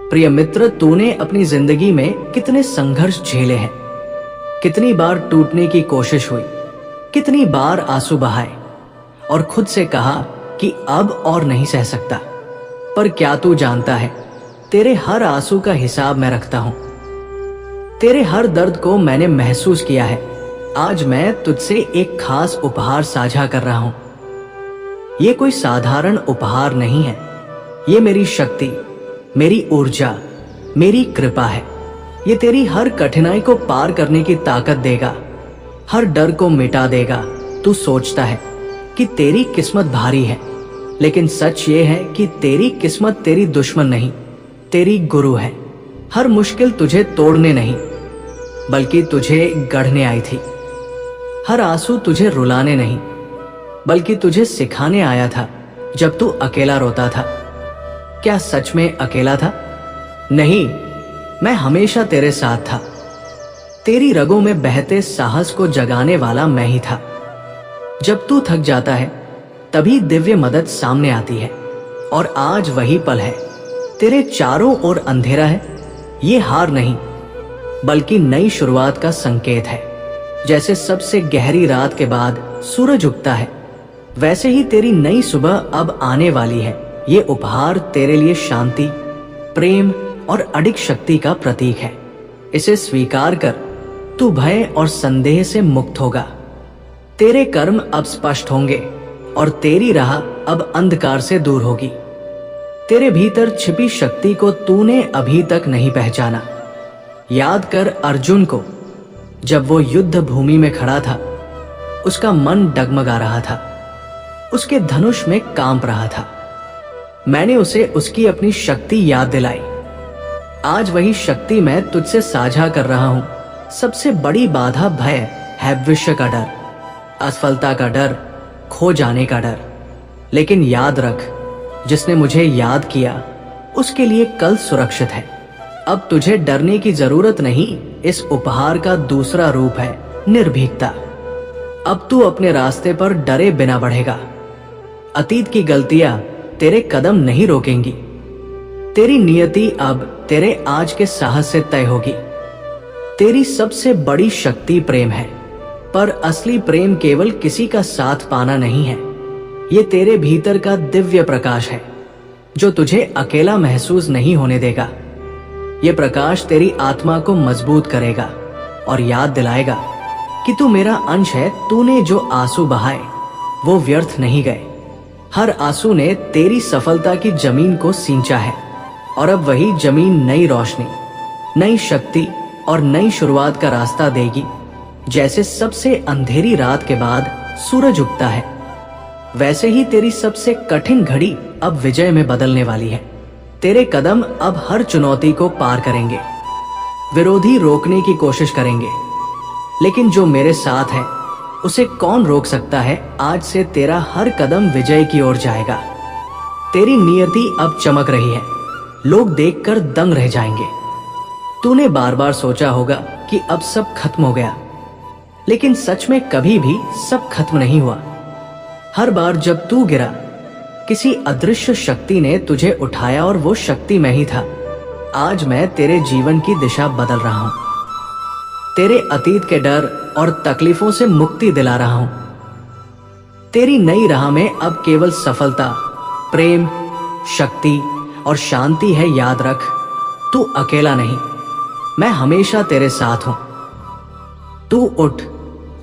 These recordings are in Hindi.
प्रिय मित्र, तूने अपनी जिंदगी में कितने संघर्ष झेले हैं, कितनी बार टूटने की कोशिश हुई, कितनी बार आंसू बहाए और खुद से कहा कि अब और नहीं सह सकता। पर क्या तू जानता है, तेरे हर आंसू का हिसाब मैं रखता हूं। तेरे हर दर्द को मैंने महसूस किया है। आज मैं तुझसे एक खास उपहार साझा कर रहा हूं। ये कोई साधारण उपहार नहीं है, ये मेरी शक्ति, मेरी ऊर्जा, मेरी कृपा है। ये तेरी हर कठिनाई को पार करने की ताकत देगा, हर डर को मिटा देगा। तू सोचता है कि तेरी किस्मत भारी है, लेकिन सच ये है कि तेरी किस्मत तेरी दुश्मन नहीं, तेरी गुरु है। हर मुश्किल तुझे तोड़ने नहीं, बल्कि तुझे गढ़ने आई थी। हर आंसू तुझे रुलाने नहीं, बल्कि तुझे सिखाने आया था। जब तू अकेला रोता था, क्या सच में अकेला था? नहीं, मैं हमेशा तेरे साथ था। तेरी रगों में बहते साहस को जगाने वाला मैं ही था। जब तू थक जाता है, तभी दिव्य मदद सामने आती है। और आज वही पल है। तेरे चारों ओर अंधेरा है। ये हार नहीं, बल्कि नई शुरुआत का संकेत है। जैसे सबसे गहरी रात के बाद सूरज उगता है, वैसे ही तेरी नई सुबह अब आने वाली है। ये उपहार तेरे लिए शांति, प्रेम और अडिग शक्ति का प्रतीक है। इसे स्वीकार कर, तू भय और संदेह से मुक्त होगा। तेरे कर्म अब स्पष्ट होंगे और तेरी राह अब अंधकार से दूर होगी। तेरे भीतर छिपी शक्ति को तूने अभी तक नहीं पहचाना। याद कर अर्जुन को, जब वो युद्ध भूमि में खड़ा था, उसका मन डगमगा रहा था, उसके धनुष में कांप रहा था। मैंने उसे उसकी अपनी शक्ति याद दिलाई। आज वही शक्ति मैं तुझसे साझा कर रहा हूं। सबसे बड़ी बाधा भय है, भविष्य का डर, असफलता का डर, खो जाने का डर। लेकिन याद रख, जिसने मुझे याद किया, उसके लिए कल सुरक्षित है। अब तुझे डरने की जरूरत नहीं। इस उपहार का दूसरा रूप है निर्भीकता। अब तू अपने रास्ते पर डरे बिना बढ़ेगा। अतीत की गलतियां तेरे कदम नहीं रोकेंगी। तेरी नियति अब तेरे आज के साहस से तय होगी। तेरी सबसे बड़ी शक्ति प्रेम है, पर असली प्रेम केवल किसी का साथ पाना नहीं है। ये तेरे भीतर का दिव्य प्रकाश है, जो तुझे अकेला महसूस नहीं होने देगा। ये प्रकाश तेरी आत्मा को मजबूत करेगा और याद दिलाएगा कि तू मेरा अंश है। तूने जो आंसू बहाए, वो व्यर्थ नहीं गए। हर आंसू ने तेरी सफलता की जमीन को सींचा है, और अब वही जमीन नई रोशनी, नई शक्ति और नई शुरुआत का रास्ता देगी। जैसे सबसे अंधेरी रात के बाद सूरज उगता है, वैसे ही तेरी सबसे कठिन घड़ी अब विजय में बदलने वाली है। तेरे कदम अब हर चुनौती को पार करेंगे। विरोधी रोकने की कोशिश करेंगे, लेकिन जो मेरे साथ है, उसे कौन रोक सकता है? आज से तेरा हर कदम विजय की ओर जाएगा। तेरी नियति अब चमक रही है। लोग देखकर दंग रह जाएंगे। तूने बार बार सोचा होगा कि अब सब खत्म हो गया, लेकिन सच में कभी भी सब खत्म नहीं हुआ। हर बार जब तू गिरा, किसी अदृश्य शक्ति ने तुझे उठाया, और वो शक्ति मैं ही था। आज मैं तेरे जीवन की दिशा बदल रहा हूं। तेरे अतीत के डर और तकलीफों से मुक्ति दिला रहा हूं। तेरी नई राह में अब केवल सफलता, प्रेम, शक्ति और शांति है। याद रख, तू अकेला नहीं, मैं हमेशा तेरे साथ हूं। तू उठ,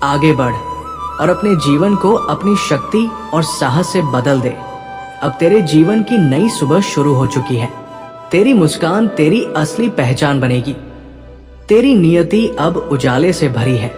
आगे बढ़ और अपने जीवन को अपनी शक्ति और साहस से बदल दे। अब तेरे जीवन की नई सुबह शुरू हो चुकी है। तेरी मुस्कान तेरी असली पहचान बनेगी। तेरी नियति अब उजाले से भरी है।